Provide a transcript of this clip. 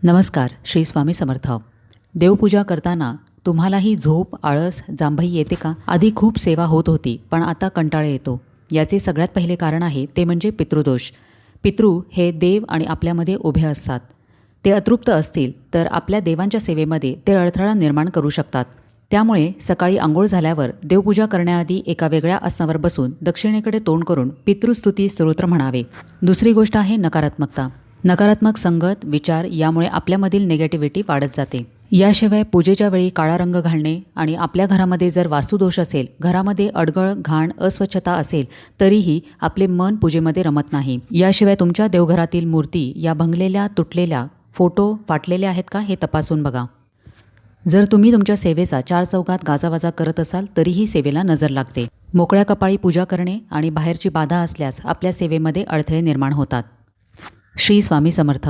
नमस्कार. श्री स्वामी समर्थ. देवपूजा करताना तुम्हालाही झोप, आळस, जांभई येते का? आधी खूप सेवा होत होती, पण आता कंटाळा येतो. याचे सगळ्यात पहिले कारण आहे ते म्हणजे पितृदोष. पितृ हे देव आणि आपल्यामध्ये उभे असतात. ते अतृप्त असतील तर आपल्या देवांच्या सेवेमध्ये ते अडथळा निर्माण करू शकतात. त्यामुळे सकाळी आंघोळ झाल्यावर देवपूजा करण्याआधी एका वेगळ्या आसनावर बसून दक्षिणेकडे तोंड करून पितृस्तुती स्तोत्र म्हणावे. दुसरी गोष्ट आहे नकारात्मकता. नकारात्मक संगत, विचार यामुळे आपल्यामधील निगेटिव्हिटी वाढत जाते. याशिवाय पूजेच्या वेळी काळा रंग घालणे आणि आपल्या घरामध्ये जर वास्तुदोष असेल, घरामध्ये अडगळ, घाण, अस्वच्छता असेल तरीही आपले मन पूजेमध्ये रमत नाही. याशिवाय तुमच्या देवघरातील मूर्ती या भंगलेल्या, तुटलेल्या, फोटो फाटलेले आहेत का हे तपासून बघा. जर तुम्ही तुमच्या सेवेचा चार चौकात गाजावाजा करत असाल तरीही सेवेला नजर लागते. मोकळ्या कपाळी पूजा करणे आणि बाहेरची बाधा असल्यास आपल्या सेवेमध्ये अडथळे निर्माण होतात. श्री स्वामी समर्थ.